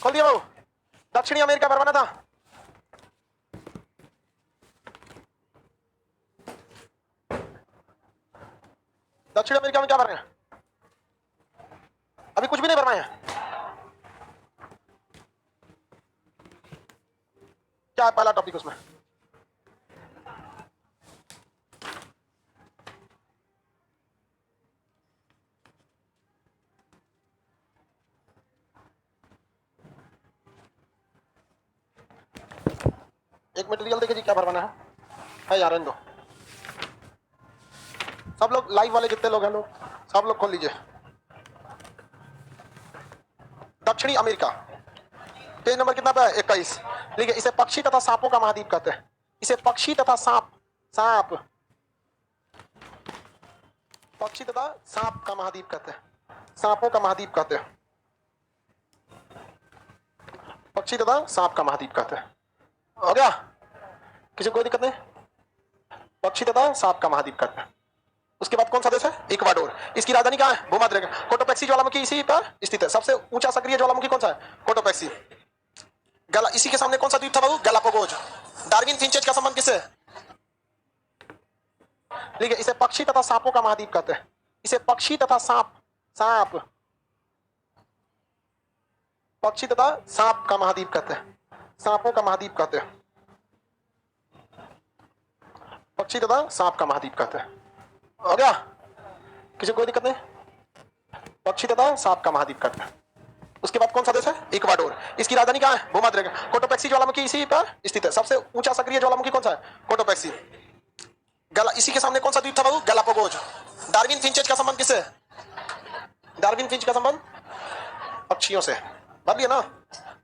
खोल दिया बाबू। दक्षिणी अमेरिका भरवाना था। दक्षिण अमेरिका में क्या भर रहे हैं? अभी कुछ भी नहीं भरवाए हैं। क्या है पहला टॉपिक उसमें? एक मटेरियल देखिए जी क्या भरवाना है यार इन दो। सब लोग लाइव वाले जितने लोग हैं लोग सब लोग खोल लीजिए। दक्षिणी अमेरिका पेज नंबर कितना पे है? 21। देखिए इसे पक्षी तथा सांपों का महाद्वीप कहते हैं। इसे पक्षी तथा सांप पक्षी तथा सांप का महाद्वीप कहते हैं। सांपों का महाद्वीप कहते हैं। पक्षी तथा सांप का महाद्वीप कहते हैं। हो गया? किसी को कोई दिक्कत नहीं? पक्षी तथा सांप का महाद्वीप कहते हैं। उसके बाद कौन सा देश है? इक्वाडोर। इसकी राजधानी कहाँ है? भूमध्य रेखा। कोटोपैक्सी ज्वालामुखी इसी पर स्थित है। सबसे ऊंचा सक्रिय ज्वालामुखी कौन सा है? कोटोपैक्सी। इसी के सामने कौन सा द्वीप था बाबू? गैलापागोस। डार्विन फिंचेज का संबंध किससे? देखिए इसे पक्षी तथा सांपों का महाद्वीप कहते हैं। इसे पक्षी तथा सांप पक्षी तथा सांप का महाद्वीप कहते हैं। सांपों का महाद्वीप कहते हैं। पक्षी तथा सांप का महाद्वीप कहते हैं। हो गया? किसी को कोई दिक्कत नहीं? पक्षी तथा सांप का महाद्वीप कहते हैं। उसके बाद कौन सा देश है? इक्वाडोर। इसकी राजधानी कहाँ है? भूमध्य रेखा। कोटोपैक्सी ज्वालामुखी इसी पर स्थित है। सबसे ऊंचा सक्रिय ज्वालामुखी कौन सा है? कोटोपैक्सी। इसी के सामने कौन सा द्वीप था बाबू? गैलापागोस। डार्विन फिंचेज का संबंध किससे? डार्विन फिंच का संबंध पक्षियों से। बदलिए ना।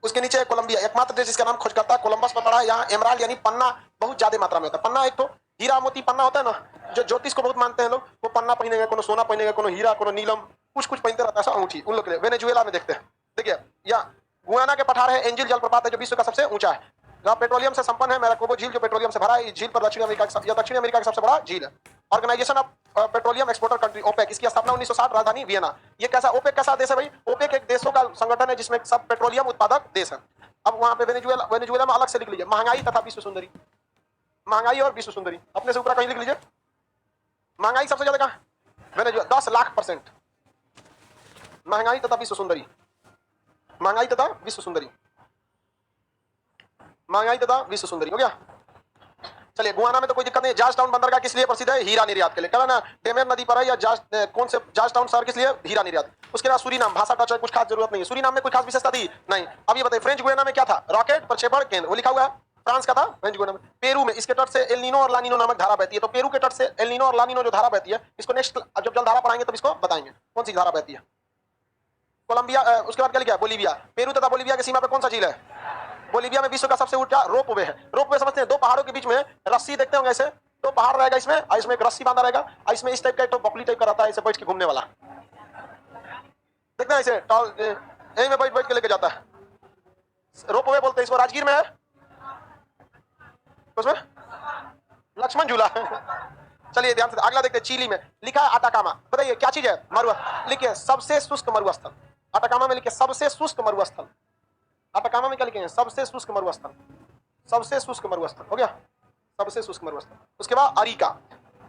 उसके नीचे कोलंबिया, एकमात्र देश जिसका नाम खोजकर्ता कोलंबस पर पड़ा है। यहाँ एमराल्ड यानी पन्ना बहुत ज्यादा मात्रा में होता है। पन्ना एक तो हीरा मोती पन्ना होता है ना, जो ज्योतिष को बहुत मानते हैं लोग, वो पन्ना पहनेगा, कोनो सोना पहनेगा, कोनो हीरा, कोनो नीलम, कुछ कुछ पहनते रहता है ऐसा अंगूठी उन लोग के लिए। वेनेजुएला में देखते हैं। देखिए या गुयाना के पठार है, एंजिल जलप्रपात है जो विश्व का सबसे ऊंचा है, जहाँ पेट्रोलियम से संपन्न है। मैराकोबो झील जो पेट्रोलियम से भरा है। झील पर दक्षिण अमेरिका का सबसे बड़ा झील है। Organization of petroleum exporter country OPEC, इसकी स्थापना 1960, राजधानी वियना। ये कैसा ओपेक कैसा देश है भाई? ओपेक एक देशों का संगठन है जिसमें सब पेट्रोलियम उत्पादक देश है। अब वहां पे वेनेजुएला में अलग से लिख लीजिए, महंगाई तथा विश्व सुंदरी। महंगाई और विश्व सुंदरी अपने से ऊपर कहीं लिख लीजिए। महंगाई सबसे ज्यादा कहां? वेनेजुएला 10 लाख %। महंगाई तथा विश्व सुंदरी। महंगाई तथा विश्व सुंदरी। महंगाई तथा विश्व सुंदरी। हो गया? चलिए गुयाना में तो कोई दिक्कत नहीं। जॉर्ज टाउन बंदरगाह किस लिए प्रसिद्ध है? हीरा निर्यात के लिए। कह ना डेमेर नदी पर है या कौन से जॉर्ज टाउन शहर किस लिए? हीरा निर्यात। उसके बाद सूरीनाम, भाषा टच है, कुछ खास जरूरत नहीं है। सूरीनाम में कोई खास विशेषता थी नहीं। अब ये बताइए फ्रेंच गुयाना में क्या था? रॉकेट प्रक्षेपण केंद्र, वो लिखा हुआ है। फ्रांस का था फ्रेंच गुयाना में। पेरू में इसके तट से एल नीनो और ला नीनो नामक धारा बहती है। तो पेरू के तट से एल नीनो और ला नीनो जो धारा बहती है, इसको नेक्स्ट जब जल धारा पढ़ाएंगे तब इसको बताएंगे कौन सी धारा बहती है। कोलंबिया, उसके बाद क्या लिखा है? बोलीविया। पेरू तथा बोलीविया की सीमा पर कौन सा झील है? बोलीविया में विश्व का सबसे ऊंचा रोपवे है। रोपवे समझते हैं? दो पहाड़ों के बीच में रस्सी देखते होंगे ऐसे, तो पहाड़ रहेगा इसमें और इसमें एक रस्सी बांधा रहेगा और इसमें इस टाइप का एक तो बकली टाइप का रहता है, ऐसे बैठ के घूमने वाला। देखते हैं ऐसे टॉल यहीं में बैठ बैठ के लेके जाता है। रोपवे बोलते हैं इसको। राजगीर में है उसमें लक्ष्मण झूला। चलिए ध्यान से अगला देखते हैं। चिली में लिखा है आटाकामा। बताइए क्या चीज है? मरुआ। लिखिए सबसे शुष्क मरुस्थल। आटाकामा में लिखिए सबसे शुष्क मरुस्थल। आटाकामा में क्या लिखेंगे? सबसे शुष्क मरुस्थल। सबसे शुष्क मरुस्थल। हो गया? सबसे शुष्क मरुस्थल। उसके बाद अरिका,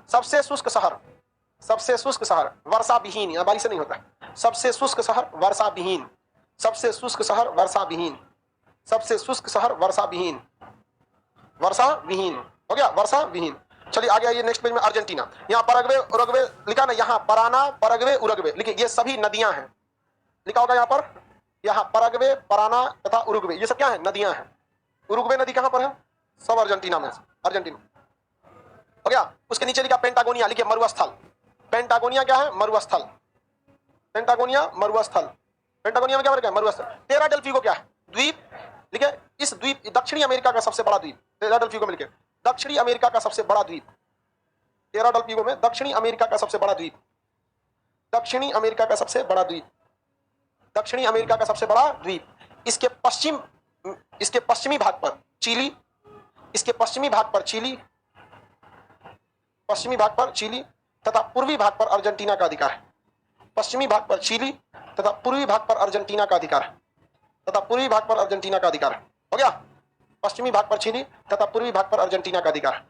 सबसे शुष्क शहर। सबसे शुष्क शहर वर्षा विहीन, यहां बारिश नहीं होता। सबसे शुष्क शहर वर्षा विहीन। सबसे शुष्क शहर वर्षा विहीन। सबसे शुष्क शहर वर्षा विहीन। वर्षा विहीन। हो गया? वर्षा विहीन। चलिए आगे आइए नेक्स्ट पेज में। अर्जेंटीना, यहाँ परग्वे उरुग्वे लिखा ना, यहाँ पराना परग्वे उरुग्वे। लिखिए ये सभी नदियां हैं। लिखा होगा यहाँ पर, यहाँ परग्वे, पराना तथा उरुग्वे, ये सब क्या है? नदियां हैं। उरुग्वे नदी कहां पर है? सब अर्जेंटीना में। अर्जेंटीना। हो गया? उसके नीचे लिखा पेंटागोनिया। लिखिए मरुस्थल। पेंटागोनिया क्या है? मरुस्थल। पेंटागोनिया मरुस्थल। पेंटागोनिया में क्या फर्क है? मरुस्थल। टेरा डेल फ्यूगो क्या है? द्वीप। लिखिए इस द्वीप दक्षिणी अमेरिका का सबसे बड़ा द्वीप। टेरा डेल फ्यूगो में लिखिए दक्षिणी अमेरिका का सबसे बड़ा द्वीप। टेरा डेल फ्यूगो में दक्षिणी अमेरिका का सबसे बड़ा द्वीप। दक्षिणी अमेरिका का सबसे बड़ा द्वीप। दक्षिणी अमेरिका का सबसे बड़ा द्वीप। इसके पश्चिमी भाग पर चिली, इसके पश्चिमी भाग पर चिली, पश्चिमी भाग पर चिली तथा पूर्वी भाग पर अर्जेंटीना का अधिकार है। पश्चिमी भाग पर चिली तथा पूर्वी भाग पर अर्जेंटीना का अधिकार है। तथा पूर्वी भाग पर अर्जेंटीना का अधिकार है। हो गया। पश्चिमी भाग पर चिली तथा पूर्वी भाग पर अर्जेंटीना का अधिकार।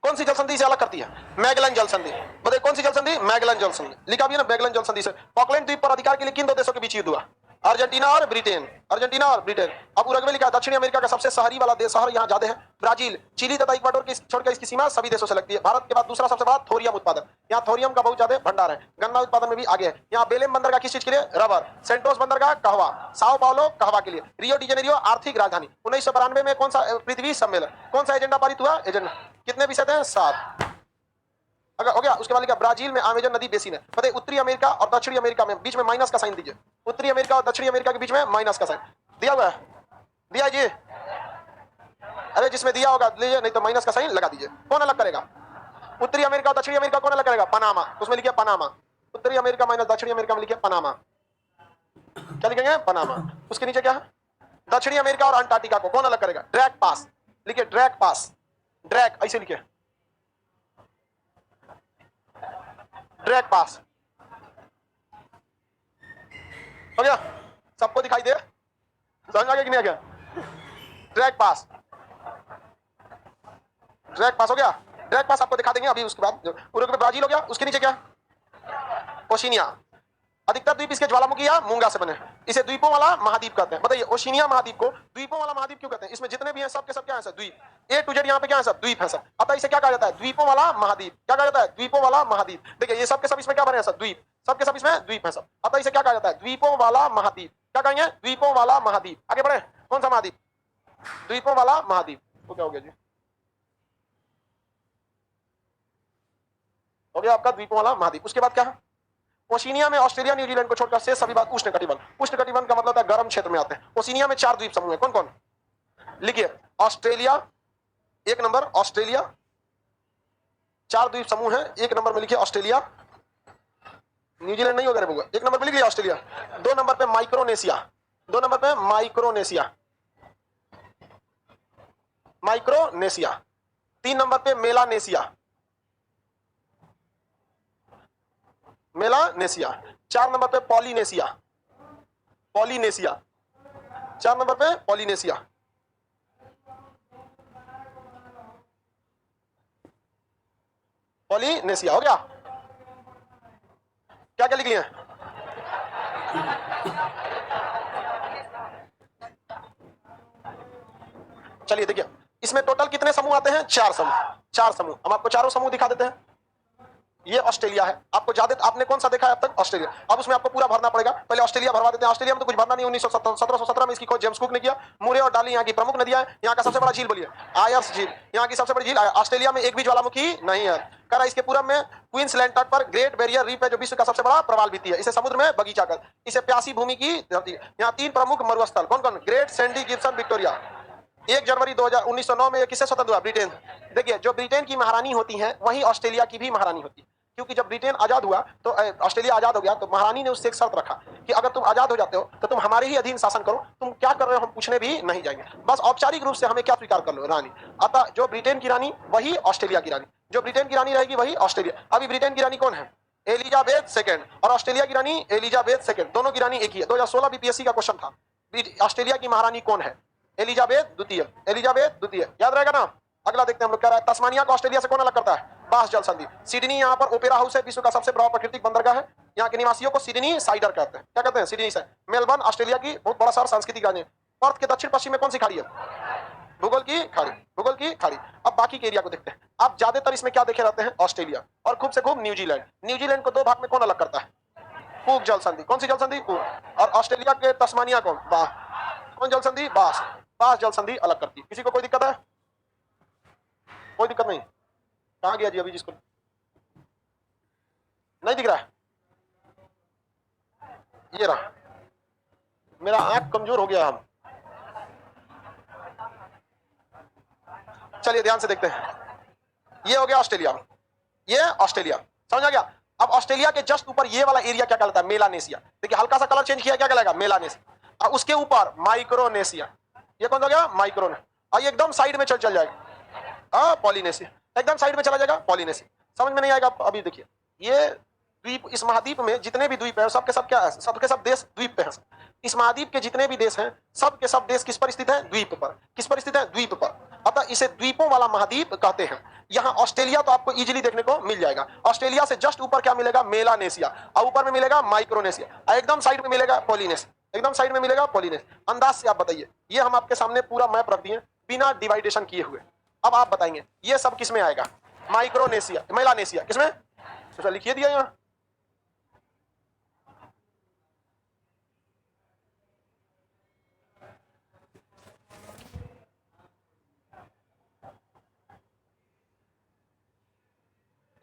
कौन सी जल संधि से अलग करती है? मैगलन जल संधि। बताइए कौन सी जल संधि? मैगलन जल संधि। लिखा भी है ना, मैगलन जल संधि से। फॉकलैंड द्वीप पर अधिकार के लिए किन दो देशों के बीच युद्ध हुआ? अर्जेंटीना और ब्रिटेन। अर्जेंटीना और ब्रिटेन। अब उरुग्वे लिखा, दक्षिण अमेरिका का सबसे शहरी वाला देश, शहर यहाँ ज्यादा है। ब्राजील, चिली तथा इक्वाडोर की छोड़कर इसकी सीमा सभी देशों से लगती है। भारत के बाद दूसरा सबसे बड़ा थोरियम उत्पादन, यहाँ थोरियम का बहुत ज्यादा भंडार है। गन्ना उत्पादन में भी आगे है। यहाँ बेलेम बंदरगाह किस चीज के लिए? रबर। सेंटोस बंदरगाह कहवा। साओ पाउलो कहवा के लिए। रियो डी जेनेरियो आर्थिक राजधानी। 1992 में कौन सा पृथ्वी सम्मेलन, कौन सा एजेंडा पारित हुआ? एजेंडा। कितने विषय थे? 7। अगर हो गया। उसके बाद लिखा ब्राजील में अमेजन नदी बेसिन है। बताइए उत्तरी अमेरिका और दक्षिणी अमेरिका में बीच में माइनस का साइन दीजिए। उत्तरी अमेरिका और दक्षिणी अमेरिका के बीच में माइनस का साइन दिया हुआ है। दिया जी? अरे जिसमें दिया होगा लीजिए, नहीं तो माइनस का साइन लगा दीजिए। कौन अलग करेगा? उत्तरी अमेरिका और दक्षिणी अमेरिका कौन अलग करेगा? पनामा। उसमें लिखिए पनामा। उत्तरी अमेरिका माइनस दक्षिणी अमेरिका में लिखिए पनामा। क्या लिखेंगे? पनामा। उसके नीचे क्या है? दक्षिणी अमेरिका और अंटार्कटिका को कौन अलग करेगा? ड्रैक पास। लिखिए ड्रैक पास। ड्रैक ऐसे लिखिए, ड्रैक पास। हो गया? सबको दिखाई दे? समझ आ गया कि नहीं आ गया? ड्रैक पास। ड्रैक पास हो गया। ड्रैक पास आपको दिखा देंगे अभी। उसके बाद उरुग्वे ब्राजील हो गया। उसके नीचे क्या? ओशिनिया। अधिकतर द्वीप इसके ज्वालामुखी या मूंगा से बने। इसे द्वीपों वाला महाद्वीप कहते हैं। बताइए ओशिनिया महाद्वीप को द्वीपों वाला महाद्वीप क्यों कहते हैं? इसमें जितने भी हैं सब के सब क्या है? सर द्वीप। ए टू जेड यहाँ पे क्या है? सब द्वीप है सर। अतः इसे क्या कहा जाता है? द्वीपों वाला महाद्वीप। क्या कहा जाता है? द्वीपों वाला महाद्वीप। देखिए ये सब के सब इसमें क्या बने हैं? सर द्वीप। सब के सब इसमें द्वीप है सब। अतः इसे क्या कहा जाता है? द्वीपों वाला महाद्वीप। क्या कहेंगे? द्वीपों वाला महाद्वीप। आगे बढ़े। कौन सा महाद्वीप? द्वीपों वाला महाद्वीप। तो क्या हो गया जी? हो गया आपका द्वीपों वाला महाद्वीप। उसके बाद क्या है? ओशिनिया में ऑस्ट्रेलिया न्यूजीलैंड को छोड़कर शेष सभी बात उष्ण कटिबंध। उष्ण कटिबंध का मतलब होता है गर्म क्षेत्र में आते हैं। ओशिनिया में 4 द्वीप समूह है। कौन कौन? लिखिए ऑस्ट्रेलिया एक नंबर। ऑस्ट्रेलिया 4 द्वीप समूह है। 1 नंबर में लिखिए ऑस्ट्रेलिया। न्यूजीलैंड नहीं होगा रे, 1 नंबर पे लिख लिया ऑस्ट्रेलिया। 2 नंबर पे माइक्रोनेशिया। 2 नंबर पे माइक्रोनेशिया। माइक्रोनेशिया। 3 नंबर पे मेलानेशिया। मेलानेशिया। 4 नंबर पे पॉलिनेशिया। पॉलिनेशिया। 4 नंबर पे पॉलिनेशिया। पॉलिनेशिया हो गया। क्या क्या लिख लिए? चलिए देखिए इसमें टोटल कितने समूह आते हैं? 4 समूह। 4 समूह। हम आपको चारों समूह दिखा देते हैं। ये ऑस्ट्रेलिया है। आपको ज्यादा आपने कौन सा देखा है अब तक? ऑस्ट्रेलिया। अब उसमें आपको पूरा भरना पड़ेगा। पहले ऑस्ट्रेलिया भरवा देते हैं। ऑस्ट्रेलिया में तो कुछ भरना नहीं। 1717 में इसकी खोज जेम्स कुक ने किया। मुरे और डाली यहाँ की प्रमुख नदियां हैं। यहाँ का सबसे बड़ा झील बोलिए? आयर्स झील। यहाँ की सबसे बड़ी झील। ऑस्ट्रेलिया में एक भी ज्वालामुखी नहीं है। कह रहा इसके पूरब में क्वींसलैंड तट पर ग्रेट बैरियर रीफ है जो विश्व का सबसे बड़ा प्रवाल भित्ति है। इसे समुद्र में बगीचा कर, इसे प्यासी भूमि की धरती। यहाँ 3 प्रमुख मरुस्थल कौन कौन? Great Sandy Gibson Victoria. 1 जनवरी 1909 में किससे स्वतंत्र हुआ? ब्रिटेन। देखिए जो ब्रिटेन की महारानी होती है वही ऑस्ट्रेलिया की भी महारानी होती है। क्योंकि जब ब्रिटेन आजाद हुआ तो ऑस्ट्रेलिया आजाद हो गया तो महारानी ने उससे एक शर्त रखा कि अगर तुम आजाद हो जाते हो तो तुम हमारे ही अधीन शासन करो। तुम क्या कर रहे हो हम पूछने भी नहीं जाएंगे। बस औपचारिक रूप से हमें क्या स्वीकार कर लो? रानी। अतः जो ब्रिटेन की रानी वही ऑस्ट्रेलिया की रानी। जो ब्रिटेन की रानी रहेगी वही ऑस्ट्रेलिया। अभी ब्रिटेन की रानी कौन है? Elizabeth second. और ऑस्ट्रेलिया की रानी एलिजाबेथ सेकंड। दोनों की रानी एक ही है। 2016 बीपीएससी का क्वेश्चन था। ऑस्ट्रेलिया की महारानी कौन है? एलिजाबेथ द्वितीय। एलिजाबेथ द्वितीय याद रहेगा ना? अगला देखते हैं हम लोग। कह रहा है तस्मानिया को ऑस्ट्रेलिया से कौन अलग करता है? बास जल संधि। सिडनी यहाँ पर ओपेरा हाउस है। विश्व का सबसे बड़ा प्राकृतिक बंदरगाह है। यहाँ के निवासियों को सिडनी साइडर कहते हैं। क्या कहते हैं? सिडनी से। मेलबर्न ऑस्ट्रेलिया की बहुत बड़ा शहर, सांस्कृतिक राजधानी। पर्थ के दक्षिण पश्चिम में कौन सी खाड़ी है? भूगोल की खाड़ी। भूगोल की खाड़ी। अब बाकी के एरिया को देखते हैं। आप ज्यादातर इसमें क्या देखे रहते हैं? ऑस्ट्रेलिया और खूब से खूब न्यूजीलैंड। न्यूजीलैंड को 2 भाग में कौन अलग करता है? कूक जल संधि। कौन सी जल संधि? कूक। और ऑस्ट्रेलिया के तस्मानिया कौन? कौन जल संधि? बास। बास जल संधि अलग करती है। किसी को कोई दिक्कत है? कोई दिक्कत नहीं। कहां गया जी अभी जिसको नहीं दिख रहा है? ये रहा। मेरा आंख कमजोर हो गया। हम चलिए ध्यान से देखते हैं। ये हो गया ऑस्ट्रेलिया। ये ऑस्ट्रेलिया। समझ आ गया? अब ऑस्ट्रेलिया के जस्ट ऊपर ये वाला एरिया क्या कहलाता है? मेलानेशिया। देखिए हल्का सा कलर चेंज किया, क्या कहलाएगा? मेलानेशिया। और उसके ऊपर माइक्रोनेशिया। ये कौन हो गया? माइक्रोने। और ये एकदम साइड में चल जाएगा पॉलिनेशिया। एकदम साइड में चला जाएगा पॉलिनेशिया। समझ में नहीं आएगा? अभी देखिए ये द्वीप, इस महाद्वीप में जितने भी द्वीप है सबके सब क्या है, सबके सब देश द्वीप पे हैं। इस महाद्वीप के जितने भी देश हैं सब के सब देश किस पर स्थित है, द्वीप पर। किस पर स्थित है, द्वीप पर। अतः इसे द्वीपों वाला महाद्वीप कहते हैं। यहाँ ऑस्ट्रेलिया तो आपको इजीली देखने को मिल जाएगा। ऑस्ट्रेलिया से जस्ट ऊपर क्या मिलेगा, मेलानेशिया, और ऊपर में मिलेगा माइक्रोनेशिया, और एकदम साइड में मिलेगा पॉलिनेशिया, एकदम साइड में मिलेगा पॉलिनेशिया। अंदाज से आप बताइए, ये हम आपके सामने पूरा मैप रख दिए बिना डिवाइडेशन किए हुए। अब आप बताएंगे ये सब किसमें आएगा, माइक्रोनेशिया, मेलानेशिया किसमें, तो लिखिए दिया यहाँ।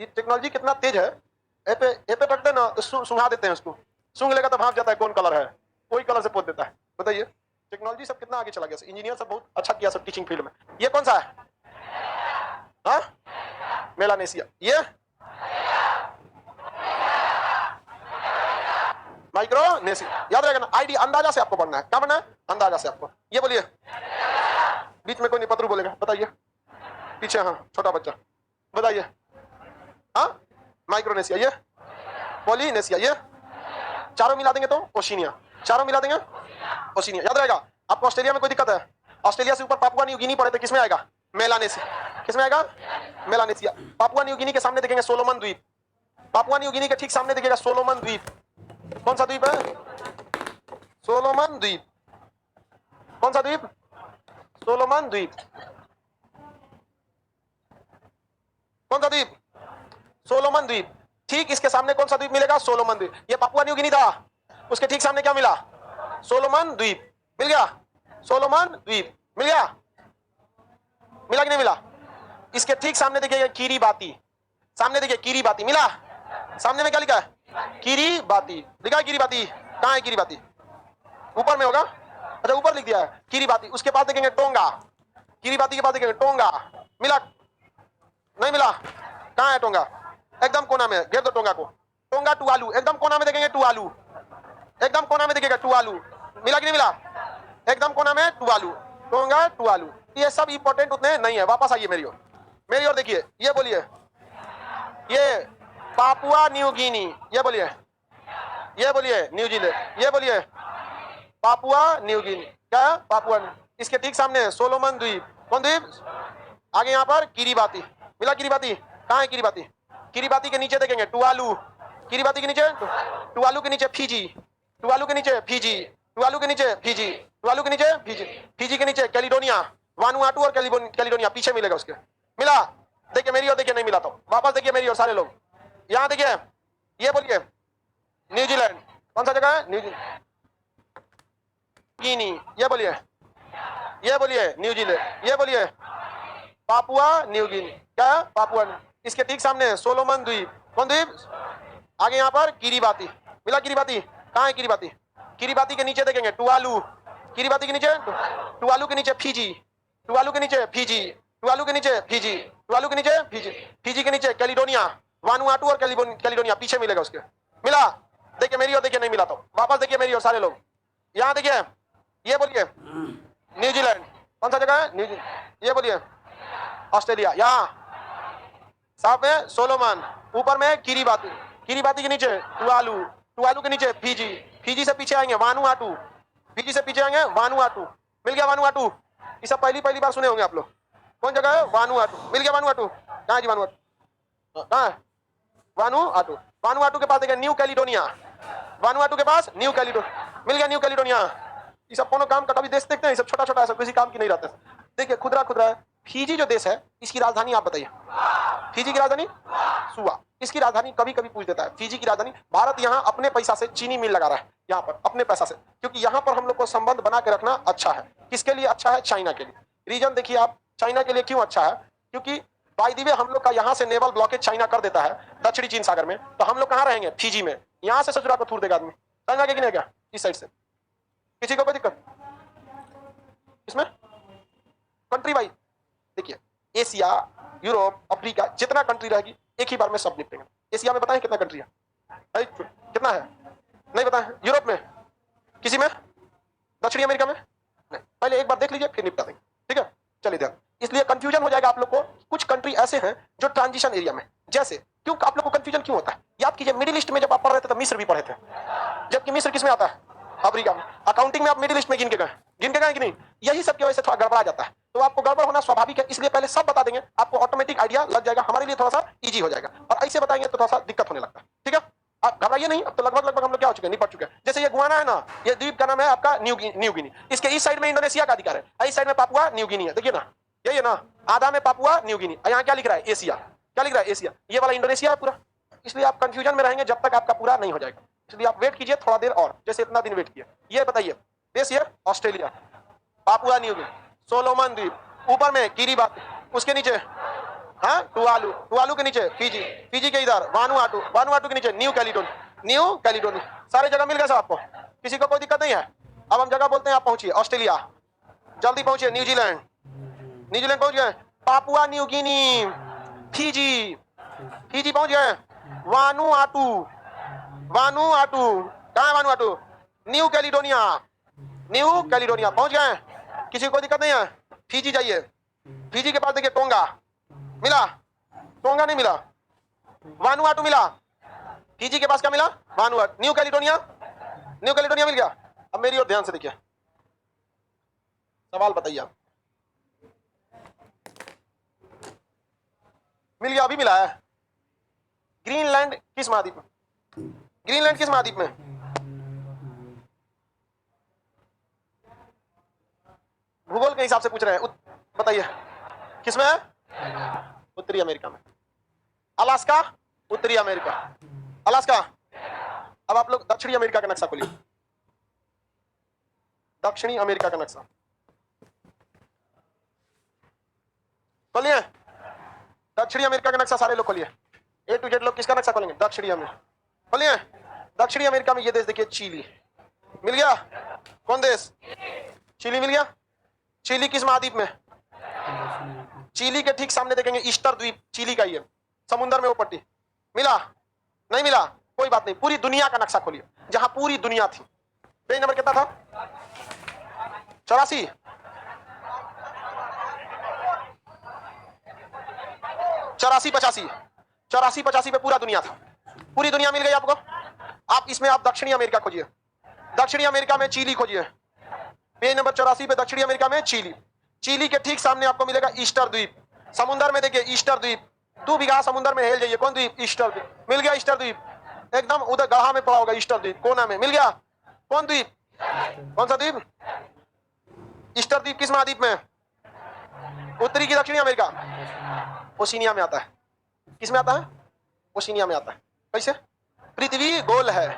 ये टेक्नोलॉजी कितना तेज है, ए पे रख देना तो सुंघा देते हैं उसको, सूंघ लेगा तो भाप जाता है कौन कलर है, कोई कलर से पोत देता है। बताइए टेक्नोलॉजी सब कितना आगे चला गया। इंजीनियर सब बहुत अच्छा किया सब टीचिंग फील्ड में। ये कौन सा है, हाँ मेलानेशिया, ये माइक्रोनेशिया। याद रहेगा ना, आईडी अंदाजा से आपको पढ़ना है। क्या पढ़ना है, अंदाजा से आपको। ये बोलिए, बीच में कोई नहीं पतरू बोलेगा, बताइए पीछे, हाँ छोटा बच्चा बताइए, हाँ माइक्रोनेशिया, ये पॉलिनेशिया, ये चारों मिला देंगे तो ओशिनिया, चारों मिला देंगे ओशिनिया। याद रहेगा आपको। ऑस्ट्रेलिया में कोई दिक्कत है, ऑस्ट्रेलिया से ऊपर पापुआ न्यू गिनी पड़े थे, किसमें आएगा, मेलानेशिया। किसमें आएगा, मेलानेशिया। पापुआ न्यू गिनी के सामने देखेंगे सोलोमन द्वीप, पापुआ न्यू गिनी के ठीक सामने देखिएगा सोलोमन द्वीप। कौन सा द्वीप है, सोलोमन द्वीप। कौन सा द्वीप, सोलोमन द्वीप। कौन सा द्वीप, सोलोमन द्वीप। ठीक इसके सामने कौन सा द्वीप मिलेगा, सोलोमन द्वीप। ये पापुआ न्यू गिनी था, उसके ठीक सामने क्या मिला, सोलोमन द्वीप। मिल गया, सोलोमन द्वीप मिल गया, मिला कि नहीं मिला। इसके ठीक सामने देखिए किरीबाती, सामने देखिए किरीबाती मिला। सामने में क्या लिखा है, किरीबाती लिखा है। किरीबाती कहाँ है, किरीबाती ऊपर में होगा, अच्छा ऊपर लिख दिया है किरीबाती। उसके पास देखेंगे टोंगा, किरीबाती के पास देखेंगे टोंगा। मिला नहीं मिला, कहाँ है टोंगा, एकदम कोना में, घेर दो टोंगा को। टोंगा टुआलू, एकदम कोना में देखेंगे टुआलू, एकदम कोना में देखिएगा टुआलू। मिला कि नहीं मिला, एकदम कोना में टुआलू, टोंगा टुआलू। ये सब इंपॉर्टेंट उतने नहीं है। वापस आइए मेरी ओर, मेरी ओर देखिए। ये बोलिए, ये पापुआ न्यू गिनी, ये बोलिए, ये बोलिए न्यूजीलैंड, ये बोलिए पापुआ न्यू गिनी। क्या, पापुआ। इसके ठीक सामने सोलोमन द्वीप। कौन द्वीप, आगे यहाँ पर किरीबाती। मिला किरीबाती, कहाँ है किरीबाती, किरीबाती के नीचे देखेंगे टुआलू, किरीबाती के नीचे टुआलू के नीचे फिजी, टुआलू के नीचे फिजी, टुआलू के नीचे फिजी, टुआलू के नीचे फिजी, फिजी के नीचे कैलिडोनिया, वानुआटू और कैलिडोनिया पीछे मिलेगा उसके। मिला, देखिए मेरी ओर देखिए, नहीं मिला तो वापस देखिए मेरी ओर सारे लोग। यहाँ देखिए, ये बोलिए न्यूजीलैंड। कौन सा जगह है, न्यूजीलैंड गिनी। ये बोलिए न्यूजीलैंड, ये बोलिए पापुआ न्यू गिनी। क्या, पापुआ। इसके ठीक सामने सोलोमन द्वीप। कौन द्वीप, आगे यहाँ पर किरीबाती। मिला किरीबाती, कहाँ है किरीबाती, किरीबाती के नीचे देखेंगे टुआलू, किरीबाती के नीचे टुआलू के नीचे फिजी, टुआलू के नीचे फिजी, टुआलू के नीचे फिजी, टुआलू के नीचे फिजी, फिजी के नीचे कैलिडोनिया, वानुआटू और कैलिडोनिया पीछे मिलेगा उसके। मिला, देखिए मेरी ओर देखिए, नहीं मिला तो वापस देखिए मेरी ओर सारे लोग। यहाँ देखिए, ये बोलिए न्यूजीलैंड। कौन सा जगह है, न्यूजीलैंड। ये बोलिए ऑस्ट्रेलिया, यहाँ साफ में सोलोमन, ऊपर में किरीबाती, किरीबाती के नीचे टुआलू, टुआलू के नीचे फिजी, फिजी से पीछे आएंगे वानुआटू, फिजी से पीछे आएंगे वानुआटू। मिल गया वानुआटू। ये सब पहली बार सुने होंगे आप लोग। कौन जगह है, वानुआटू। मिल गया वानुआटू, कहाँ जी वानुआटू, कहाँ है वानुआटू। वानुआटू के पास देखिए न्यू कैलिडोनिया, वानुआटू के पास न्यू कैलिडोनिया। मिल गया न्यू कैलिडोनिया। ये सब कोनो काम का कभी देश देखते हैं, सब छोटा छोटा है, सब किसी काम की नहीं रहता। देखिए खुदरा खुदरा है। फिजी जो देश है इसकी राजधानी आप बताइए, फिजी की राजधानी सुआ। इसकी राजधानी कभी कभी पूछ देता है, फिजी की राजधानी। भारत यहाँ अपने पैसा से चीनी मिल लगा रहा है यहाँ पर, अपने पैसा से, क्योंकि यहाँ पर हम लोग को संबंध बना के रखना अच्छा है। किसके लिए अच्छा है, चाइना के लिए। रीजन देखिए आप, चाइना के लिए क्यों अच्छा है, क्योंकि बाय द वे हम लोग का यहाँ से नेवल ब्लॉकेज चाइना कर देता है दक्षिणी चीन सागर में, तो हम लोग कहाँ रहेंगे, फिजी में। यहाँ से ससुरा को थूर देगा आदमी, चाइना के क्या इस साइड से। किसी को कोई दिक्कत इसमें, कंट्री वाइज देखिए, एशिया, यूरोप, अफ्रीका, जितना कंट्री रहेगी एक ही बार में सब निपटेंगे। एशिया में बताएं कितना कंट्री है, कितना है, नहीं बताएं। यूरोप में किसी में, दक्षिणी अमेरिका में नहीं। पहले एक बार देख लीजिए फिर निपटा देंगे, ठीक है। चलिए ध्यान, इसलिए कंफ्यूजन हो जाएगा आप लोग को। कुछ कंट्री ऐसे हैं जो ट्रांजिशन एरिया में, जैसे क्यों आप लोग को कंफ्यूजन क्यों होता है? याद कीजिए, मिडिल ईस्ट में जब आप पढ़ रहे थे तो मिस्र भी पढ़े थे, जबकि मिस्र किस में आता है? अफ्रीका में। अकाउंटिंग में आप मिडिल ईस्ट में गिन के गए कि नहीं? यही सब की वजह से थोड़ा गड़बड़ा जाता है। तो आपको गड़बड़ होना स्वाभाविक है, इसलिए पहले सब बता देंगे, आपको ऑटोमेटिक आइडिया लग जाएगा, हमारे लिए थोड़ा सा इजी हो जाएगा। और ऐसे बताएंगे तो थोड़ा सा दिक्कत होने लगता है। ठीक है, आप घबराइए नहीं। अब तो लगभग हम लोग क्या हो चुके हैं, निपट चुके हैं। जैसे ये गुआना है ना, ये द्वीप का नाम है आपका न्यू गिनी। इसके इस साइड में इंडोनेशिया का अधिकार है, इस साइड में पापुआ न्यू गिनी है। देखिए ना, यही है ना, आधा में पापुआ न्यू गिनी, यहाँ क्या लिख रहा है? एशिया। क्या लिख रहा है? एशिया। ये वाला इंडोनेशिया है पूरा। इसलिए आप कंफ्यूजन में रहेंगे जब तक आपका पूरा नहीं हो जाएगा। इसलिए आप वेट कीजिए थोड़ा देर और, जैसे इतना दिन वेट किया। ये बताइए, देश ये Australia, Papua New Guinea, Solomon द्वीप, ऊपर में किरिबाती, उसके नीचे हाँ टुवालू, टुवालू के नीचे फिजी, फिजी के इधर वानुआटू, वानुआटू के नीचे न्यू कैलिडोनिया। सारे जगह मिल गए सब आपको, किसी को कोई दिक्कत नहीं है। अब हम जगह बोलते हैं, आप पहुंचिए ऑस्ट्रेलिया, जल्दी पहुंचिए। न्यूजीलैंड, न्यूजीलैंड पहुंच गए। Papua New Guinea, Fiji, Fiji पहुंच गए। वानुआटू, वानुआटू कहाँ है? वानुआटू, न्यू कैलिडोनिया, न्यू कैलिडोनिया पहुंच गए। किसी को दिक्कत नहीं है। फिजी जाइए, फिजी के पास देखिए टोंगा मिला, टोंगा नहीं मिला, वानुआटू मिला। फिजी के पास क्या मिला? वानुआटू। न्यू कैलिडोनिया, न्यू कैलिडोनिया मिल गया। अब मेरी ओर ध्यान से देखिए, सवाल बताइए आप। मिल गया, अभी मिला है। ग्रीनलैंड किस महाद्वीप में? ग्रीनलैंड किस महाद्वीप में? भूगोल के हिसाब से पूछ रहे हैं, बताइए किसमें है? उत्तरी अमेरिका में। अलास्का, उत्तरी अमेरिका, अलास्का। अब आप लोग दक्षिणी अमेरिका का नक्शा खोलिए, दक्षिणी अमेरिका का नक्शा खोलिए। दक्षिणी अमेरिका का नक्शा सारे लोग खोलिए, ए टू जेड लोग किसका नक्शा खोलेंगे? दक्षिणी अमेरिका खोलिए। दक्षिणी अमेरिका में ये देश देखिए, चिली मिल गया। कौन देश? चिली मिल गया। चिली किस महाद्वीप में? चिली के ठीक सामने देखेंगे ईस्टर द्वीप, चिली का ही है, समुद्र में वो पट्टी। मिला? नहीं मिला, कोई बात नहीं। पूरी दुनिया का नक्शा खोलिए, जहां पूरी दुनिया थी। पेज नंबर कितना था? 84, 85, 85 पे पूरा दुनिया था। पूरी दुनिया मिल गई आपको। आप इसमें आप दक्षिणी अमेरिका खोजिए, दक्षिणी अमेरिका में चिली खोजिए। पेज नंबर 84 पे दक्षिणी अमेरिका में चिली, चिली के ठीक सामने आपको मिलेगा ईस्टर द्वीप, समुद्र में देखिए ईस्टर द्वीप, 2 बीघा समुद्र में हेल जाइए। कौन द्वीप? ईस्टर द्वीप मिल गया। ईस्टर द्वीप एकदम उधर गढ़ा में पड़ा होगा, ईस्टर द्वीप कोना में मिल गया। कौन द्वीप? कौन सा द्वीप? ईस्टर द्वीप किस महाद्वीप में? उत्तरी की दक्षिणी अमेरिका? ओशिनिया में आता है। किस में आता है? ओशिनिया में आता है। कैसे? पृथ्वी गोल है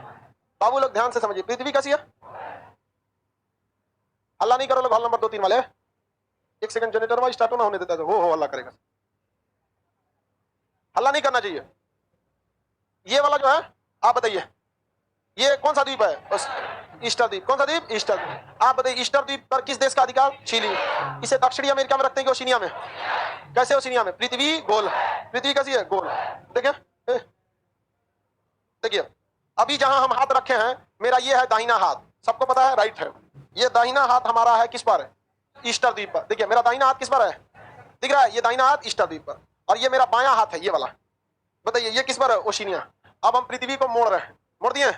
बाबू लोग, ध्यान से समझिए। पृथ्वी कैसी है? अल्लाह नहीं करो लोग, हॉल नंबर 2-3 वाले, एक सेकंड जनरेटर वाइज स्टार्ट ना होने देता है, हो अल्लाह करेगा। हल्ला नहीं करना चाहिए। ये वाला जो है, आप बताइए ये कौन सा द्वीप है? ईस्टर द्वीप। कौन सा द्वीप? ईस्टर द्वीप। आप बताइए ईस्टर द्वीप पर किस देश का अधिकार? चिली। इसे दक्षिणी अमेरिका में रखते हैं कि ओशिनिया में? कैसे ओशिनिया में? पृथ्वी गोल, पृथ्वी कैसी है? गोल। देखिए देखिए, अभी जहां हम हाथ रखे हैं, मेरा ये है दाहिना हाथ, सबको पता है, राइट है। ये दाहिना हाथ हमारा है किस पर? ईस्टर द्वीप पर। देखिए मेरा दाहिना हाथ किस पर है? दिख रहा है? ये दाहिना हाथ ईस्टर द्वीप पर, और ये मेरा बायां हाथ है, ये वाला। बताइए ये किस पर है? ओशिनिया। अब हम पृथ्वी को मोड़ रहे हैं, मोड़ दिए।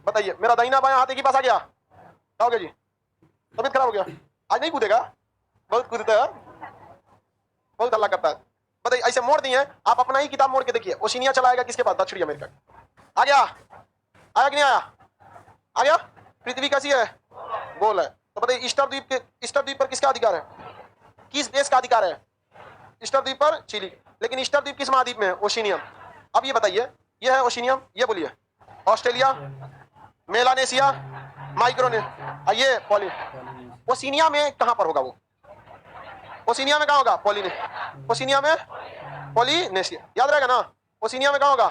बताइए मेरा दाहिना बायां हाथ एक ही पास आ गया, क्या हो गया जी? तबीयत खराब हो गया? आज नहीं कूदेगा? बहुत कूदता है, बहुत हल्ला करता है। बताइए ऐसे मोड़ दिए। आप अपना ही किताब मोड़ के देखिए, ओशिनिया चला आएगा किसके पास? दक्षिणी अमेरिका। आ गया? आया कि नहीं आया? आ गया। पृथ्वी कैसी है? गोल है। तो बताइए ईस्टर द्वीप पर किसका अधिकार है? किस देश का अधिकार है? ईस्टर द्वीप पर चिली। लेकिन ईस्टर द्वीप किस महाद्वीप में है? ओशिनिया। अब ये बताइए, ये है ओशिनिया, ये बोलिए ऑस्ट्रेलिया, मेलानेशिया, माइक्रोनेशिया, ये पॉली। ओशिनिया में कहां पर होगा वो? ओशिनिया में कहां होगा? ओशिनिया में पॉलीनेशिया, याद रहेगा ना? ओशिनिया में कहां होगा?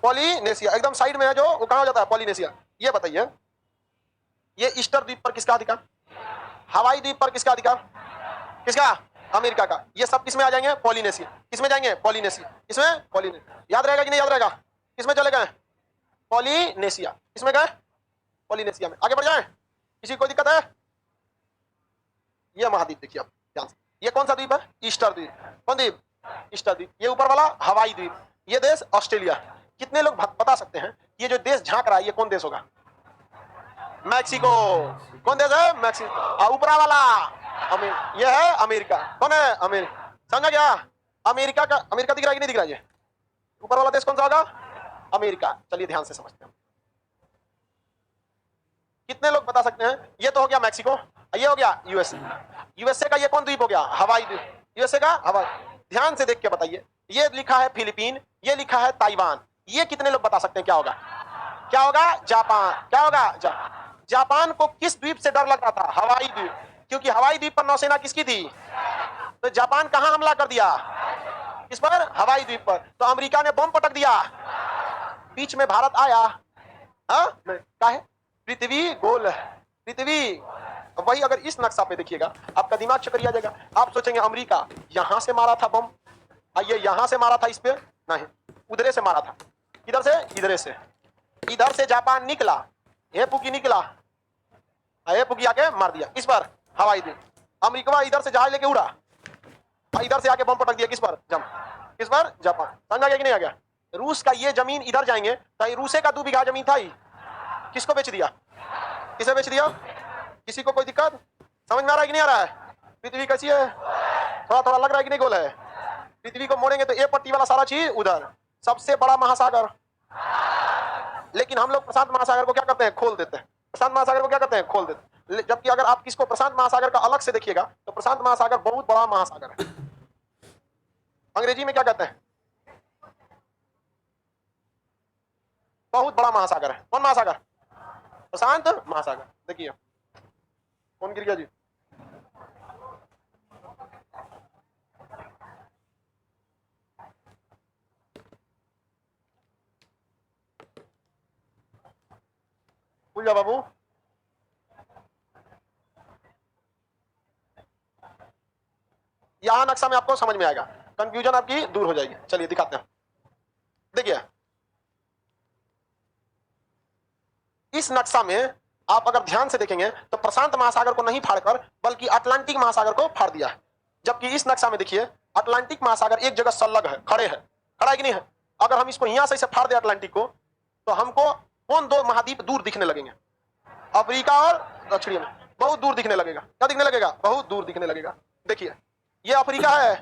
पॉलीनेशिया, एकदम साइड में है जो, वो कहां हो जाता है? पॉलीनेशिया। ये बताइए ये ईस्टर द्वीप पर किसका अधिकार? हवाई द्वीप पर किसका अधिकार? किसका? अमेरिका का। ये सब किसमें आ जाएंगे? पॉलीनेशिया। किसमें जाएंगे? पॉलीनेशिया। इसमें पॉलीनेशिया। याद रहेगा कि नहीं याद रहेगा? किसमें चले गए? पॉलीनेशिया। किसमें गए? पॉलीनेशिया में। आगे बढ़ जाए, किसी को दिक्कत है? ये महाद्वीप देखिए आप ध्यान से, ये कौन सा द्वीप है? ईस्टर द्वीप। कौन द्वीप? ईस्टर द्वीप। ये ऊपर वाला हवाई द्वीप। ये देश ऑस्ट्रेलिया। कितने लोग बता सकते हैं ये जो देश झांक रहा है ये कौन देश होगा? मैक्सिको। कौन देश है? मैक्सिको। ऊपरा वाला ये है अमेरिका। कौन है? अमेरिका। समझा क्या? अमेरिका का, अमेरिका दिख रहा है कि नहीं दिख रहा है? ये ऊपर वाला देश कौन सा होगा? अमेरिका। चलिए ध्यान से समझते हैं। कितने लोग बता सकते हैं? ये तो हो गया मैक्सिको, ये हो गया यूएसए। यूएसए का ये कौन द्वीप हो गया? हवाई द्वीप। यूएसए का हवाई। ध्यान से देख के बताइए, ये लिखा है फिलीपीन, ये लिखा है ताइवान। ये कितने लोग बता सकते हैं क्या होगा? क्या होगा? जापान। क्या होगा? जापान को किस द्वीप से डर लग रहा था? हवाई द्वीप। क्योंकि हवाई द्वीप पर नौसेना किसकी थी? तो जापान कहां हमला कर दिया? किस पर? हवाई द्वीप पर। तो अमेरिका ने बम पटक दिया, बीच में भारत आया। हाँ क्या है? पृथ्वी गोल है। पृथ्वी वही, अगर इस नक्शा पे देखिएगा आपका दिमाग चकरिया जाएगा। आप सोचेंगे अमेरिका यहां से मारा था बम, ये यहां से मारा था, इस पे नहीं, उधरे से मारा था। किधर से? इधरे से। इधर से जापान निकला, हे पुकी निकला, हे पुकी आके मार दिया इस पर हवाई द्वीप। अमेरिका इधर से जहाज लेके उड़ा, इधर से आके बम पटक दिया किस पर? किस पर? जापान। समझ आ गया कि नहीं आ गया? रूस का ये जमीन इधर जाएंगे तो रूसे का 2 बीघा जमीन था ही, किसको बेच दिया? किसे बेच दिया? किसी को कोई दिक्कत? समझ में आ रहा है कि नहीं आ रहा है? पृथ्वी कैसी है? थोड़ा थोड़ा लग रहा है कि नहीं गोल है? पृथ्वी को मोड़ेंगे तो ये पट्टी वाला सारा चीज उधर, सबसे बड़ा महासागर। लेकिन हम लोग प्रशांत महासागर को क्या करते हैं? खोल देते हैं। प्रशांत महासागर को क्या करते हैं? खोल देते हैं। जबकि अगर आप किसको प्रशांत महासागर का अलग से देखिएगा तो प्रशांत महासागर बहुत बड़ा महासागर है। अंग्रेजी में क्या कहते हैं? बहुत बड़ा महासागर है। कौन महासागर? प्रशांत महासागर। देखिए कौन गिर गया जी? भूल जा बाबू। यहां नक्शा में आपको समझ में आएगा, कंफ्यूजन आपकी दूर हो जाएगी। चलिए दिखाते हैं। देखिए इस नक्शा में आप अगर ध्यान से देखेंगे तो प्रशांत महासागर को नहीं फाड़कर बल्कि अटलांटिक महासागर को फाड़ दिया है। जबकि इस नक्शा में देखिए अटलांटिक महासागर एक जगह संलग्न है, खड़ा है कि नहीं है? अगर हम इसको यहां से इसे फाड़ दे अटलांटिक को, तो हमको कौन 2 महाद्वीप दूर दिखने लगेंगे? अफ्रीका और दक्षिणी में बहुत दूर दिखने लगेगा। क्या दिखने लगेगा? बहुत दूर दिखने लगेगा। देखिए ये अफ्रीका है,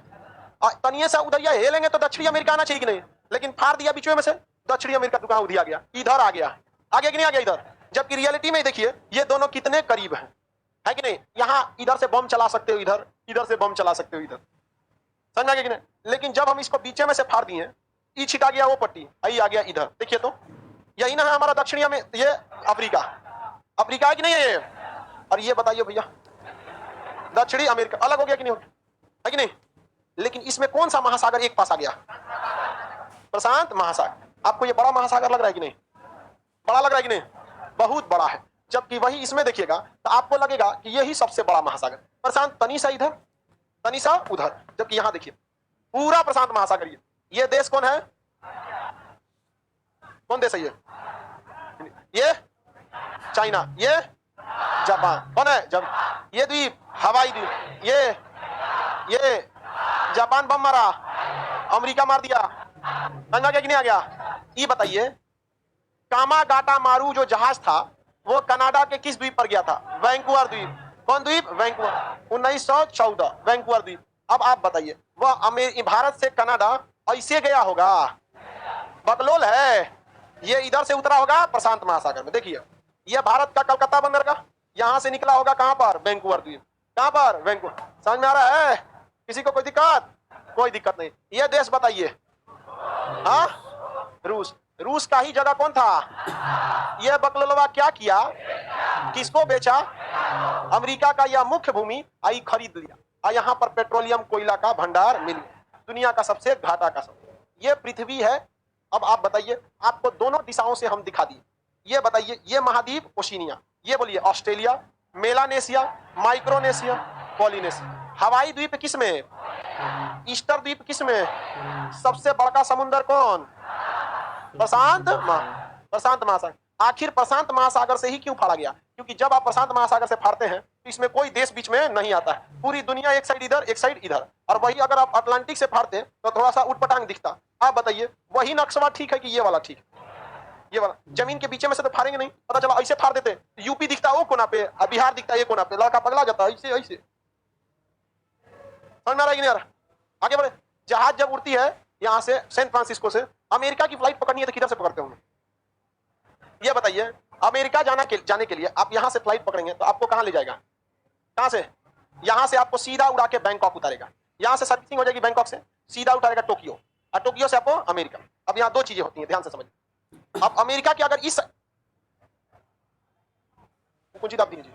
तनिए से उधर ये हेलेंगे तो दक्षिणी अमेरिका आना चाहिए कि नहीं? लेकिन फाड़ दिया बीच में से, दक्षिणी अमेरिका दुकान उधर आ गया, इधर आ गया। आगे कि नहीं आ गया इधर? जबकि रियलिटी में देखिए ये दोनों कितने करीब हैं, है कि नहीं? यहां इधर से बम चला सकते हो, इधर इधर से बम चला सकते हो, इधर। समझ आ गया कि नहीं? लेकिन जब हम इसको बीचे में से फाड़ दिए, ये छिटा गया वो पट्टी, आई आ गया इधर। देखिए तो यही ना है हमारा दक्षिणी में, ये अफ्रीका। अफ्रीका है कि नहीं है ये? और ये बताइए भैया दक्षिणी अमेरिका अलग हो गया कि नहीं? है कि नहीं? लेकिन इसमें कौन सा महासागर एक पास आ गया? प्रशांत महासागर। आपको ये बड़ा महासागर लग रहा है कि नहीं? बड़ा लग रहा है कि नहीं? बहुत बड़ा है। जबकि वही इसमें देखिएगा तो आपको लगेगा कि यही सबसे बड़ा महासागर। प्रशांत तनिसा इधर, तनिसा उधर। जबकि यहां देखिए पूरा प्रशांत महासागर। ये देश कौन है? कौन देश है ये? चाइना। ये जापान। कौन है? जब ये द्वीप हवाई द्वीप। ये जापान बम मारा, अमेरिका मार दिया। समझ आ गया कि नहीं आ गया? ये बताइए कामागाटा मारू जो जहाज था वो कनाडा के किस द्वीप पर गया था? वैंकूवर द्वीप। कौन द्वीप? वैंकूवर। 1914 वैंकूवर द्वीप। अब आप बताइए वह भारत से कनाडा ऐसे गया होगा? बकलोल है। ये इधर से उतरा होगा प्रशांत महासागर में। देखिए ये भारत का कलकत्ता बंदर का यहां से निकला होगा कहां पर? वैंकूवर द्वीप। कहां पर? वैंकूवर। समझ में आ रहा है? किसी को कोई दिक्कत? कोई दिक्कत नहीं। ये देश बताइए। हाँ रूस। रूस का ही जगह कौन था? यह बकलोलवा क्या किया? किसको बेचा? अमेरिका का यह मुख्य भूमि आई खरीद लिया, और यहाँ पर पेट्रोलियम कोयला का भंडार मिल गया। दुनिया का सबसे घाटा का समुद्र ये पृथ्वी है। अब आप बताइए, आपको दोनों दिशाओं से हम दिखा दिए। ये बताइए ये महाद्वीप ओशिनिया, ये बोलिए ऑस्ट्रेलिया, मेलानेशिया, माइक्रोनेशिया, पॉलिनेशिया। हवाई द्वीप किसमें? ईस्टर द्वीप किसमें? सबसे बड़ा समुद्र कौन? प्रशांत महासागर। आखिर प्रशांत महासागर से ही क्यों फाड़ा गया? क्योंकि जब आप प्रशांत महासागर से फाड़ते हैं इसमें कोई देश बीच में नहीं आता है, पूरी दुनिया एक साइड इधर एक साइड इधर। और वही अगर आप अटलांटिक से फाड़ते तो थोड़ा सा उटपटांग दिखता। आप बताइए वही नक्शा ठीक है कि ये वाला ठीक है? ये वाला जमीन के बीच में से तो फाड़ेंगे नहीं, पता चला ऐसे फाड़ देते, यूपी दिखता है वो कोना पे और बिहार दिखता है ये कोना पे, लड़का पगला जाता है ऐसे ऐसे। समझ में आ रहा है कि नहीं आ रहा? आगे बढ़े। जहाज जब उड़ती है यहाँ से सैन फ्रांसिस्को से, अमेरिका की फ्लाइट पकड़नी है तो किधर से पकड़ते होंगे? ये बताइए, अमेरिका जाने के लिए आप यहाँ से फ्लाइट पकड़ेंगे तो आपको कहाँ ले जाएगा? कहाँ से? यहाँ से आपको सीधा उड़ा के बैंकॉक उतारेगा, यहाँ से सर्विसिंग हो जाएगी बैंकॉक से, सीधा उतारेगा टोक्यो, और टोक्यो से आपको अमेरिका। अब यहाँ दो चीजें होती हैं, ध्यान से समझिए। अब अमेरिका की अगर इस कुछ दाब दीजिए,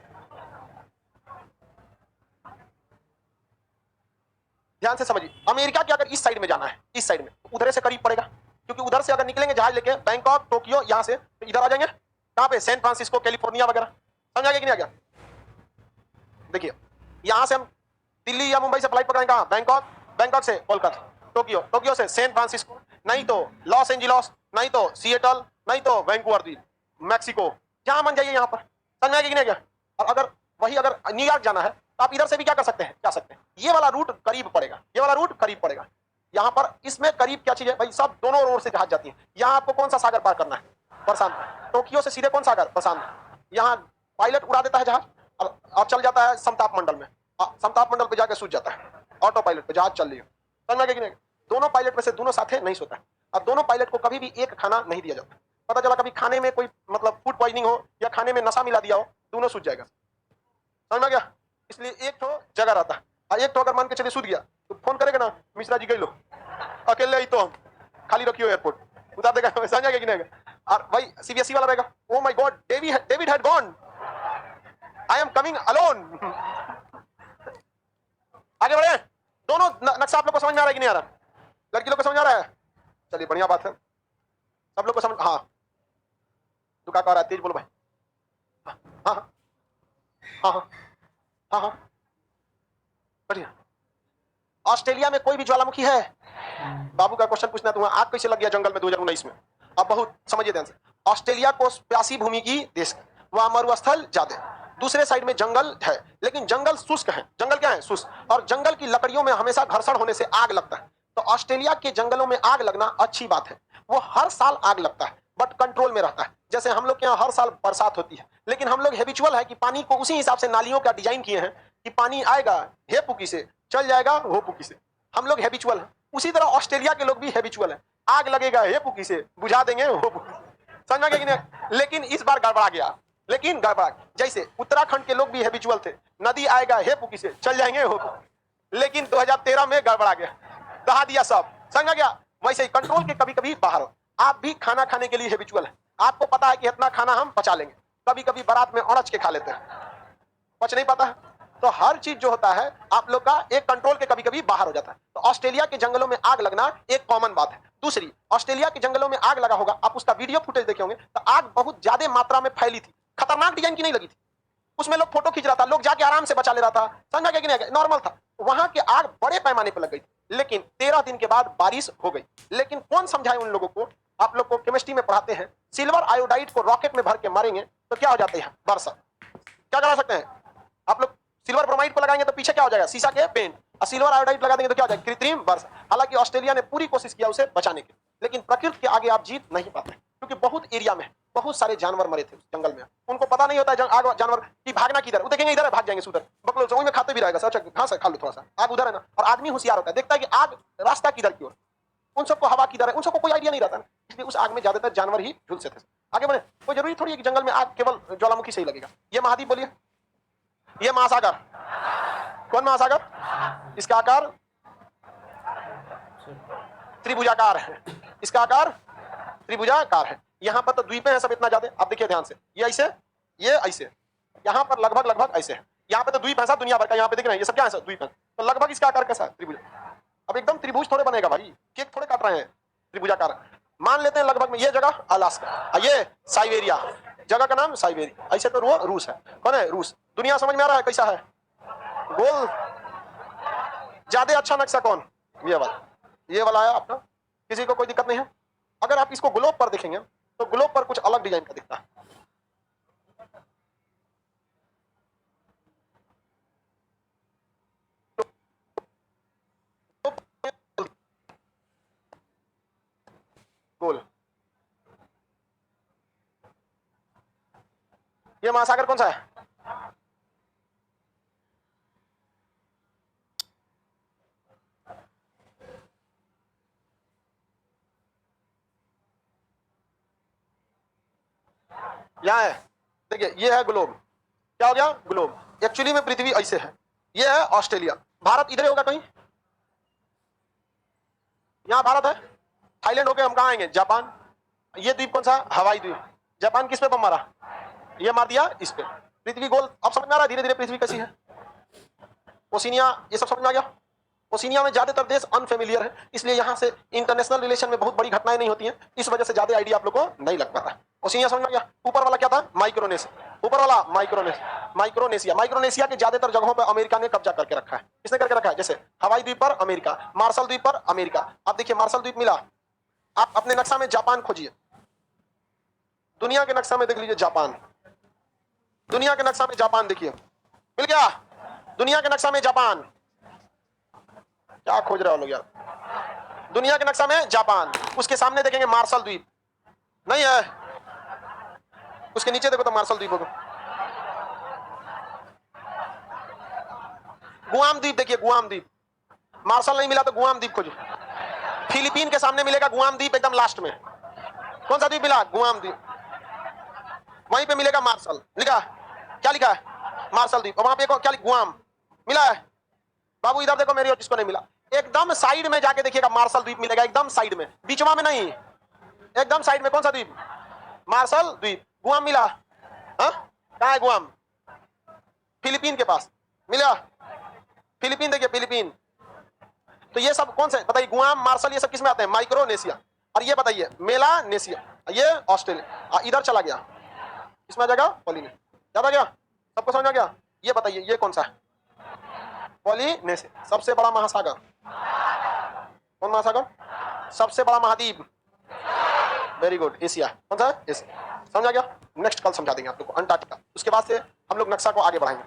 ध्यान से समझिए, अमेरिका की अगर इस साइड में जाना है, इस साइड में, तो उधर से करीब पड़ेगा, क्योंकि उधर से अगर निकलेंगे जहाज लेके बैंकॉक टोक्यो, यहाँ से तो इधर आ जाएंगे कहाँ पे? सैन फ्रांसिस्को, कैलिफोर्निया वगैरह। समझ आ गया कि नहीं आ गया? देखिए यहाँ से हम दिल्ली या मुंबई से फ्लाइट पकड़ेंगे कहाँ? बैंकॉक, बैंकॉक से कोलकाता, टोक्यो, टोक्यो से सैन फ्रांसिस्को, नहीं तो लॉस एंजिलस, नहीं तो सिएटल, नहीं तो वैंकूवर द्वीप, मैक्सिको, जहां मन जाइए यहाँ पर। समझ में आ गया कि नहीं आ गया? और अगर वही अगर न्यूयॉर्क जाना है तो आप इधर से भी क्या कर सकते हैं, जा सकते हैं। ये वाला रूट करीब पड़ेगा, ये वाला रूट करीब पड़ेगा। यहाँ पर इसमें करीब क्या चीज है भाई? सब दोनों रोड से जहाज जाती है। यहाँ आपको कौन सा सागर पार करना है? प्रशांत। टोक्यो से सीधे कौन सागर? प्रशांत। यहाँ पायलट उड़ा देता है जहाज और चल जाता है समताप मंडल में, समताप मंडल पे जाकर सूझ जाता है, ऑटो पायलट पे जहाज चल रही है। समझ में आ गया कि नहीं? दोनों पायलट में से दोनों साथे नहीं सोता है, और दोनों पायलट को कभी भी एक खाना नहीं दिया जाता। पता चला कभी खाने में कोई मतलब फूड पॉइजनिंग हो या खाने में नशा मिला दिया हो, दोनों सूझ जाएगा। समझ में आ गया? इसलिए एक तो जगह रहता है, और एक तो अगर मान के चले सूझ गया तो फोन करेगा ना, मिश्रा जी गई लो, अकेले ही तो हम, खाली रखियो एयरपोर्ट, उतार देगा। समझ आ गया कि नहीं? और भाई सीबीएसई वाला रहेगा, oh my God, David had gone, I am coming alone. आगे बढ़े। दोनों नक्शा आप लोग को समझ में आ रहा है कि नहीं आ रहा? लड़की लोग को समझ आ रहा है? चलिए बढ़िया बात है, सब लोग को समझ। हाँ तू क्या कह रहा है? तेज बोलो भाई। हाँ हाँ हाँ हाँ हाँ हाँ बढ़िया। ऑस्ट्रेलिया में कोई भी ज्वालामुखी है? बाबू का क्वेश्चन पूछना, तुम्हें आग कैसे लग गया जंगल में 2019 में? अब बहुत समझिए ध्यान से। ऑस्ट्रेलिया को प्यासी भूमि की देश, वहां मरुस्थल ज्यादा, दूसरे साइड में जंगल है, लेकिन जंगल शुष्क है। जंगल क्या है? शुष्क। और जंगल की लकड़ियों में हमेशा घर्षण होने से आग लगता है। तो ऑस्ट्रेलिया के जंगलों में आग लगना अच्छी बात है, वो हर साल आग लगता है बट कंट्रोल में रहता है। जैसे हम लोग के यहाँ हर साल बरसात होती है, लेकिन हम लोग हैबिचुअल है कि पानी को उसी हिसाब से नालियों का डिजाइन किए हैं कि पानी आएगा हे पुकी से, चल जाएगा हो पुकी से। हम लोग हैबिचुअल है, उसी तरह ऑस्ट्रेलिया के लोग भी हैबिचुअल है। आग लगेगा हे पुकी से, बुझा देंगे हो पुकी से। समझ में गया? लेकिन इस बार गड़बड़ा गया, लेकिन गड़बड़ा। जैसे उत्तराखंड के लोग भी हैबिचुअल थे, नदी आएगा हे पुकी से, चल जाएंगे हो पुकी। लेकिन 2013 में गड़बड़ा गया, दहा दिया सब। समझ गया? वैसे ही कंट्रोल के कभी कभी बाहर हो। आप भी खाना खाने के लिए हैबिचुअल है, आपको पता है कि इतना खाना हम पचा लेंगे, कभी कभी बारात में औरच के खा लेते हैं, पच नहीं पाता है। तो हर चीज जो होता है आप लोग का एक कंट्रोल के कभी कभी बाहर हो जाता है। तो ऑस्ट्रेलिया के जंगलों में आग लगना एक कॉमन बात है। दूसरी, ऑस्ट्रेलिया के जंगलों में आग लगा होगा, आप उसका वीडियो फुटेज देखे होंगे, तो आग बहुत ज्यादा मात्रा में फैली थी, खतरनाक डिजाइन की नहीं लगी थी। उसमें लोग फोटो खींच रहा था, लोग जाके आराम से बचा ले रहा था। समझा गया कि नहीं? नॉर्मल था। वहां की आग बड़े पैमाने पर लग गई, लेकिन 13 दिन के बाद बारिश हो गई। लेकिन कौन समझाए उन लोगों को? आप लोग को केमिस्ट्री में पढ़ाते हैं, सिल्वर आयोडाइड को रॉकेट में भर के मारेंगे तो क्या हो जाते हैं? वर्षा। क्या करा सकते हैं आप लोग? सिल्वर ब्रोमाइड को लगाएंगे तो पीछे क्या हो जाएगा? शीशा के पेंट। और सिल्वर आयोडाइड लगा देंगे तो क्या हो जाएगा? कृत्रिम वर्षा। हालांकि ऑस्ट्रेलिया ने पूरी कोशिश किया उसे बचाने की, लेकिन प्रकृति के आगे आप जीत नहीं पाते, क्योंकि बहुत एरिया में बहुत सारे जानवर मरे थे उस जंगल में। उनको पता नहीं होता है आग जानवर की भागना किधर, वो देखेंगे इधर है, भाग जाएंगे उधर, बकलो चौई में खाते भी रहेगा, अच्छा घास खा लो थोड़ा सा, आग उधर है ना। और आदमी होशियार होता है, देखता है कि आग रास्ता किधर की ओर, उन सबको हवा किधर है, उन सबको कोई आइडिया नहीं रहता ना, इसलिए उस आग में ज्यादातर जानवर ही झुलसे थे। आगे बढ़े। कोई जरूरी थोड़ी है कि जंगल में आग केवल ज्वालामुखी से ही लगेगा। ये महाद्वीप बोलिए, ये महासागर, कौन महासागर? इसका आकार त्रिभुजाकार है, इसका आकार त्रिभुजाकार है। यहाँ पर तो द्वीपें हैं सब इतना ज्यादा। आप देखिए ध्यान से, ये ऐसे, ये ऐसे, यहाँ पर लगभग लगभग ऐसे है। यहाँ पे तो द्वीप है सब दुनिया भर का, यहाँ पे देख रहे हैं ये सब क्या है? द्वीप है। तो लगभग इसका आकार कैसा है? त्रिभुज। अब एकदम त्रिभुज थोड़े बनेगा भाई, केक थोड़े काट रहे हैं, त्रिभुजाकार मान लेते हैं लगभग में। ये जगह अलास्का, ये साइबेरिया, जगह का नाम साइबेरिया। ऐसे तो वो रूस है। कौन है? रूस। दुनिया समझ में आ रहा है कैसा है? गोल। ज्यादा अच्छा नक्शा कौन? ये वाला, ये वाला है आपका। किसी को कोई दिक्कत नहीं है? अगर आप इसको ग्लोब पर देखेंगे तो ग्लोब पर कुछ अलग डिजाइन का दिखता है। ये महासागर कौन सा है? यहाँ है, देखिए ये है ग्लोब। क्या हो गया? ग्लोब। एक्चुअली में पृथ्वी ऐसे है। ये है ऑस्ट्रेलिया। भारत इधर होगा कहीं, यहाँ भारत है। थाईलैंड होके हम कहाँ आएंगे? जापान। ये द्वीप कौन सा? हवाई द्वीप। जापान किस पे बम मारा? ये मार दिया इस पे। पृथ्वी गोल। अब समझ में आ रहा है धीरे धीरे पृथ्वी कैसी है। ओशिनिया, ये सब समझ में आ गया। ओशिनिया में ज्यादातर देश अनफेमिलियर है, इसलिए यहाँ से इंटरनेशनल रिलेशन में बहुत बड़ी घटनाएं नहीं होती हैं, इस वजह से ज्यादा आइडिया आप लोग को नहीं लग पाता। ओशिनिया समझ में आ गया। ऊपर वाला क्या था? माइक्रोनेशिया। ऊपर वाला माइक्रोनेशिया। माइक्रोनेशिया के ज्यादातर जगहों पर अमेरिका ने कब्जा करके रखा है। किसने करके रखा है? जैसे हवाई द्वीप पर अमेरिका, मार्शल द्वीप पर अमेरिका। आप देखिए मार्शल द्वीप मिला, आप अपने नक्शा में जापान खोजिए, दुनिया के नक्शा में देख लीजिए जापान, दुनिया के नक्शा में जापान देखिए, मिल गया। दुनिया के नक्शा में जापान। क्या खोज रहे हो लोग यार? दुनिया के नक्शा में जापान, उसके सामने देखेंगे मार्शल द्वीप, नहीं है। उसके नीचे देखो तो मार्शल द्वीप होगा। गुआम द्वीप देखिए, गुआम द्वीप। मार्शल नहीं मिला तो गुआम द्वीप खोजो। फिलीपीन के सामने मिलेगा गुआम द्वीप, एकदम लास्ट में। कौन सा द्वीप मिला? गुआम द्वीप। वहीं पे मिलेगा मार्शल। लिखा क्या? लिखा है मार्शल द्वीप। और वहां पे क्या? गुआम मिला है। बाबू इधर देखो मेरी, और जिसको नहीं मिला एकदम साइड में जाके देखिएगा मार्शल द्वीप मिलेगा, एकदम साइड में, बीचवा में नहीं, एकदम साइड में। कौन सा द्वीप? मार्शल द्वीप। गुआम मिला? हाँ, कहाँ है गुआम? फिलीपीन के पास मिला। फिलीपीन देखिए, फिलीपीन। तो ये सब कौन से बताइए? गुआम, मार्शल, ये सब किस में आते हैं? माइक्रोनेशिया। और ये बताइए मेलानेशिया, ये ऑस्ट्रेलिया। इधर चला गया, इसमें आ जाएगा पॉलिनेशिया। याद आ गया? सबको समझ आ गया? ये बताइए ये कौन सा है? पॉलिनेशिया। सबसे बड़ा महासागर कौन? महासागर सबसे बड़ा महाद्वीप? Very good, Asia. कौन सा है? एशिया। समझ आ गया? नेक्स्ट कल समझा देंगे आप लोग को अंटार्कटिका। उसके बाद से हम लोग नक्शा को आगे बढ़ाएंगे।